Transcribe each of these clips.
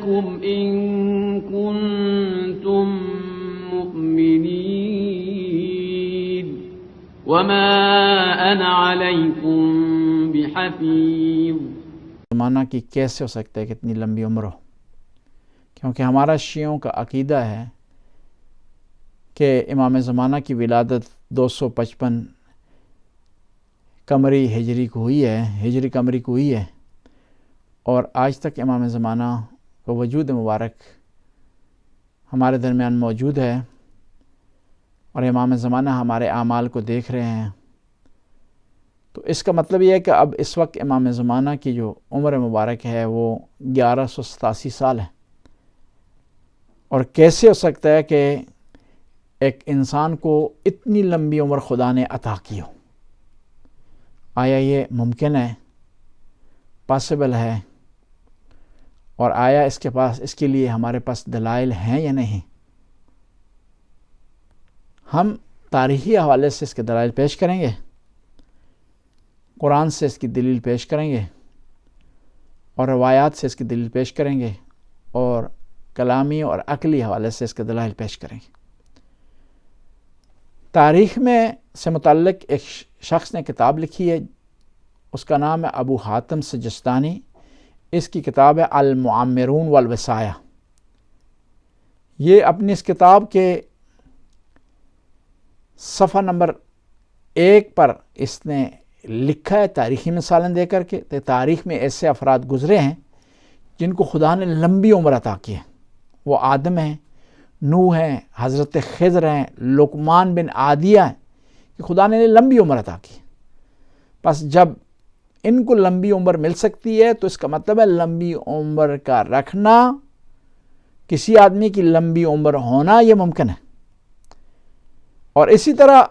لكم إن كنتم مؤمنين وما أنا عليكم بحفيظ. زمانہ کی کیسے ہو سکتا ہے کہ اتنی لمبی عمر ہو؟ کیونکہ ہمارا شیعوں کا عقیدہ ہے کہ امام زمانہ کی ولادت 255 قمری ہجری کو ہوئی ہے، ہجری قمری کو ہوئی ہے، اور آج تک امام زمانہ کا وجود مبارک ہمارے درمیان موجود ہے، اور امام زمانہ ہمارے اعمال کو دیکھ رہے ہیں. تو اس کا مطلب یہ ہے کہ اب اس وقت امام زمانہ کی جو عمر مبارک ہے وہ 1187 سال ہے. اور کیسے ہو سکتا ہے کہ ایک انسان کو اتنی لمبی عمر خدا نے عطا کی ہو؟ آیا یہ ممکن ہے؟ پاسبل ہے؟ اور آیا اس کے لیے ہمارے پاس دلائل ہیں یا نہیں؟ ہم تاریخی حوالے سے اس کے دلائل پیش کریں گے، قرآن سے اس کی دلیل پیش کریں گے، اور روایات سے اس کی دلیل پیش کریں گے، اور کلامی اور عقلی حوالے سے اس کے دلائل پیش کریں گے. تاریخ میں سے متعلق ایک شخص نے کتاب لکھی ہے، اس کا نام ہے ابو حاتم سجستانی. اس کی کتاب ہے المعمرون والوصایہ. یہ اپنی اس کتاب کے صفحہ نمبر 1 پر اس نے لکھا ہے تاریخی مثالیں دے کر کے کہ تاریخ میں ایسے افراد گزرے ہیں جن کو خدا نے لمبی عمر عطا کی ہے. وہ آدم ہیں، نوح ہیں، حضرت خضر ہیں، لقمان بن عادیہ ہیں، کہ خدا نے لمبی عمر عطا کی. بس جب ان کو لمبی عمر مل سکتی ہے تو اس کا مطلب ہے لمبی عمر کا رکھنا، کسی آدمی کی لمبی عمر ہونا یہ ممکن ہے. اور اسی طرح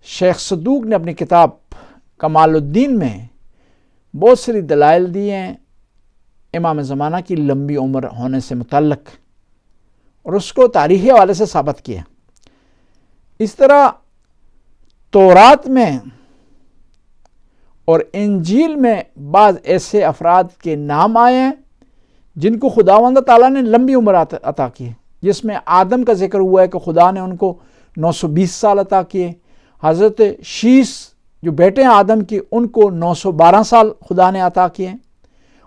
شیخ صدوق نے اپنی کتاب کمال الدین میں بہت ساری دلائل دی ہیں امام زمانہ کی لمبی عمر ہونے سے متعلق، اور اس کو تاریخی حوالے سے ثابت کیا. اس طرح تورات میں اور انجیل میں بعض ایسے افراد کے نام آئے ہیں جن کو خداوند تعالیٰ نے لمبی عمر عطا کی ہے، جس میں آدم کا ذکر ہوا ہے کہ خدا نے ان کو 920 سال عطا کیے. حضرت شیس جو بیٹے ہیں آدم کی، ان کو 912 سال خدا نے عطا کیے.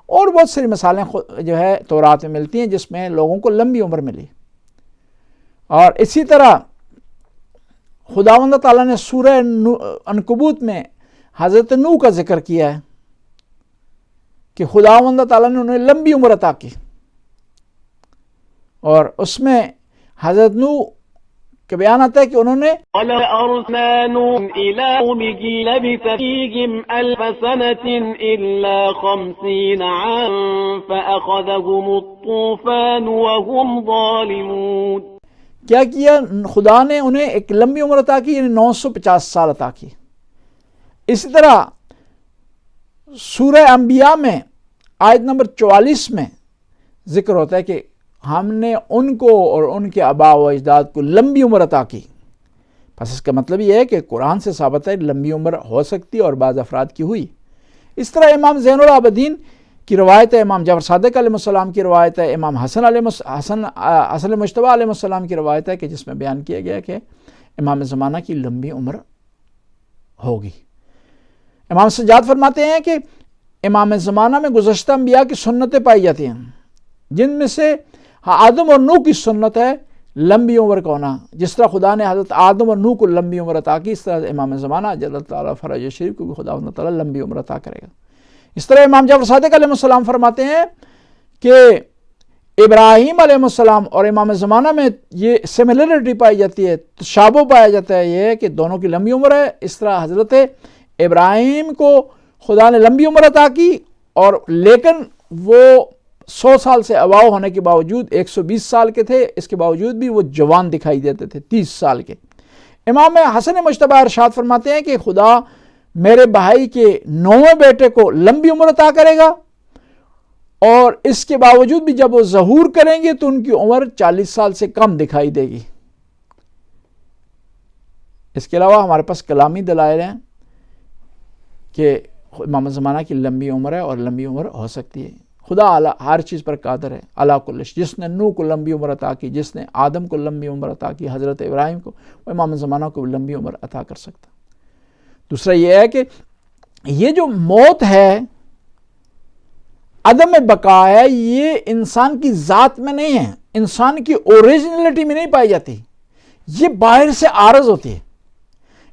اور بہت ساری مثالیں جو ہے تورات میں ملتی ہیں جس میں لوگوں کو لمبی عمر ملی. اور اسی طرح خداوند تعالیٰ نے سورہ عنکبوت میں حضرت نوح کا ذکر کیا ہے کہ خداوند تعالیٰ نے انہیں لمبی عمر عطا کی، اور اس میں حضرت نوح کا بیان آتا ہے کہ انہوں نے وَلَقَدْ أَرْسَلْنَا نُوحًا إِلَىٰ قَوْمِهِ لَبِثَ فِيهِمْ أَلْفَ سَنَةٍ إِلَّا 50 عَامًا فَأَخَذَهُمُ الطُّوفَانُ وَهُمْ ظَالِمُونَ. کیا کیا؟ خدا نے انہیں ایک لمبی عمر عطا کی، یعنی 950 سال عطا کی. اسی طرح سورہ انبیاء میں آیت نمبر 44 میں ذکر ہوتا ہے کہ ہم نے ان کو اور ان کے آباء و اجداد کو لمبی عمر عطا کی. بس اس کا مطلب یہ ہے کہ قرآن سے ثابت ہے لمبی عمر ہو سکتی اور بعض افراد کی ہوئی. اس طرح امام زین العابدین کی روایت ہے، امام جعفر صادق علیہ السلام کی روایت ہے، امام حسن مجتبیٰ علیہ السلام کی روایت ہے کہ جس میں بیان کیا گیا کہ امام زمانہ کی لمبی عمر ہوگی. امام سجاد فرماتے ہیں کہ امام زمانہ میں گزشتہ انبیاء کی سنتیں پائی جاتی ہیں، جن میں سے آدم اور نوح کی سنت ہے لمبی عمر کا ہونا. جس طرح خدا نے حضرت آدم اور نوح کو لمبی عمر عطا کی، اس طرح امام زمانہ جل تعالیٰ فرج شریف کو بھی خدا تعالیٰ لمبی عمر عطا کرے گا. اس طرح امام جعفر صادق علیہ السلام فرماتے ہیں کہ ابراہیم علیہ السلام اور امام زمانہ میں یہ سملرٹی پائی جاتی ہے، تشابہ پایا جاتا ہے، یہ کہ دونوں کی لمبی عمر ہے. اس طرح حضرت ابراہیم کو خدا نے لمبی عمر عطا کی، اور لیکن وہ 100 سال سے اباؤ ہونے کے باوجود 120 سال کے تھے، اس کے باوجود بھی وہ جوان دکھائی دیتے تھے 30 سال کے. امام حسن مجتبیٰ ارشاد فرماتے ہیں کہ خدا میرے بھائی کے 9ویں بیٹے کو لمبی عمر عطا کرے گا، اور اس کے باوجود بھی جب وہ ظہور کریں گے تو ان کی عمر 40 سال سے کم دکھائی دے گی. اس کے علاوہ ہمارے پاس کلامی دلائل ہیں کہ امام زمانہ کی لمبی عمر ہے اور لمبی عمر ہو سکتی ہے. خدا ہر چیز پر قادر ہے، علی کل شیء۔ جس نے نوح کو لمبی عمر عطا کی، جس نے آدم کو لمبی عمر عطا کی، حضرت ابراہیم کو، وہ امام زمانہ کو بھی لمبی عمر عطا کر سکتا۔ دوسرا یہ ہے کہ یہ جو موت ہے، عدم بقا ہے، یہ انسان کی ذات میں نہیں ہے، انسان کی اوریجنلٹی میں نہیں پائی جاتی، یہ باہر سے عارض ہوتی ہے۔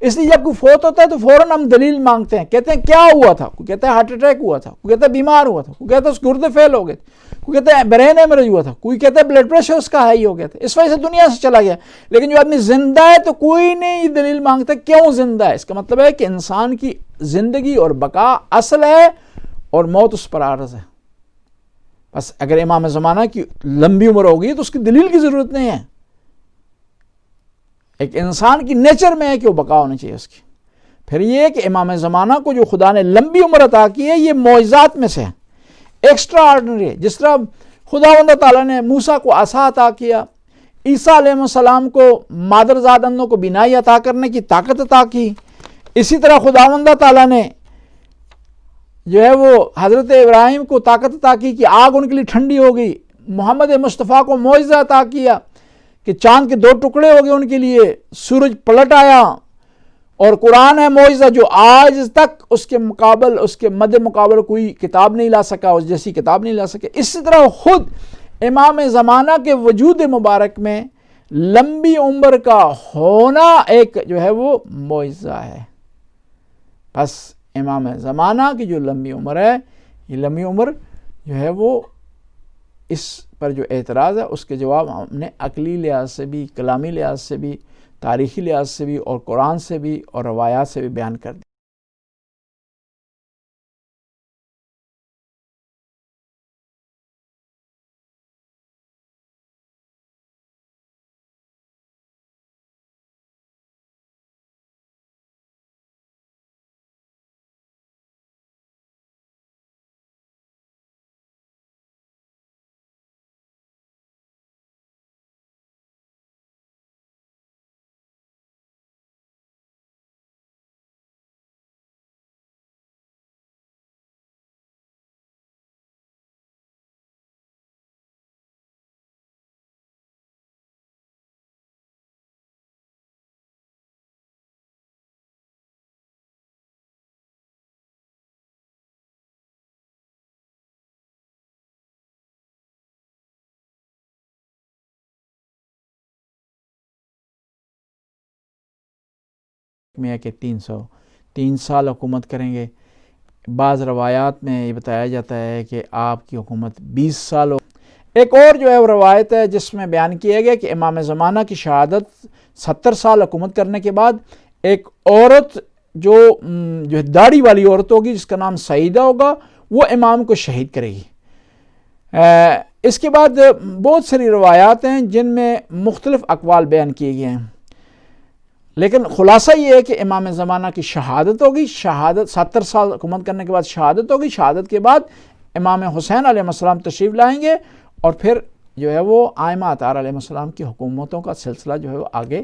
اس لیے جب کوئی فوت ہوتا ہے تو فوراً ہم دلیل مانگتے ہیں، کہتے ہیں کیا ہوا تھا، کوئی کہتا ہے ہارٹ اٹیک ہوا تھا، کوئی کہتا ہے بیمار ہوا تھا، کوئی کہتا ہے اس گردے فیل ہو گئے تھے، کوئی کہتا ہے برین ایمریج ہوا تھا، کوئی کہتا ہے بلڈ پریشر اس کا ہائی ہو گیا تھا، اس وجہ سے دنیا سے چلا گیا۔ لیکن جو آدمی زندہ ہے تو کوئی نہیں یہ دلیل مانگتا کیوں زندہ ہے۔ اس کا مطلب ہے کہ انسان کی زندگی اور بقا اصل ہے اور موت اس پر عارض ہے۔ بس اگر امام زمانہ کی لمبی عمر ہوگی تو اس کی دلیل کی ضرورت نہیں ہے، ایک انسان کی نیچر میں ہے کہ وہ بقا ہونی چاہیے اس کی۔ پھر یہ کہ امام زمانہ کو جو خدا نے لمبی عمر عطا کی ہے، یہ معجزات میں سے ہے، ایکسٹرا آرڈنری ہے۔ جس طرح خداوند تعالیٰ نے موسیٰ کو عصا عطا کیا، عیسیٰ علیہ السلام کو مادرزاد اندھوں کو بینائی عطا کرنے کی طاقت عطا کی، اسی طرح خداوند تعالیٰ نے جو ہے وہ حضرت ابراہیم کو طاقت عطا کی کہ آگ ان کے لیے ٹھنڈی ہو گئی، محمد مصطفیٰ کو معجزہ عطا کیا کہ چاند کے 2 ٹکڑے ہو گئے ان کے لیے، سورج پلٹ آیا، اور قرآن ہے معجزہ جو آج تک اس کے مد مقابل کوئی کتاب نہیں لا سکا، اس جیسی کتاب نہیں لا سکے۔ اسی طرح خود امام زمانہ کے وجود مبارک میں لمبی عمر کا ہونا ایک جو ہے وہ معجزہ ہے۔ بس امام زمانہ کی جو لمبی عمر ہے، یہ لمبی عمر جو ہے وہ اس پر جو اعتراض ہے اس کے جواب ہم نے عقلی لحاظ سے بھی، کلامی لحاظ سے بھی، تاریخی لحاظ سے بھی اور قرآن سے بھی اور روایات سے بھی بیان کر دیا۔ میں کہ 3 سال حکومت کریں گے، بعض روایات میں یہ بتایا جاتا ہے کہ آپ کی حکومت 20 سال ہو۔ ایک اور جو ہے وہ روایت ہے جس میں بیان کیا گیا کہ امام زمانہ کی شہادت 70 سال حکومت کرنے کے بعد ایک عورت جو داڑھی والی عورت ہوگی جس کا نام سعیدہ ہوگا، وہ امام کو شہید کرے گی۔ اس کے بعد بہت ساری روایات ہیں جن میں مختلف اقوال بیان کیے گئے ہیں، لیکن خلاصہ یہ ہے کہ امام زمانہ کی شہادت ہوگی، 70 سال حکومت کرنے کے بعد شہادت ہوگی، شہادت کے بعد امام حسین علیہ السلام تشریف لائیں گے، اور پھر جو ہے وہ ائمہ اطہار علیہ السلام کی حکومتوں کا سلسلہ جو ہے وہ آگے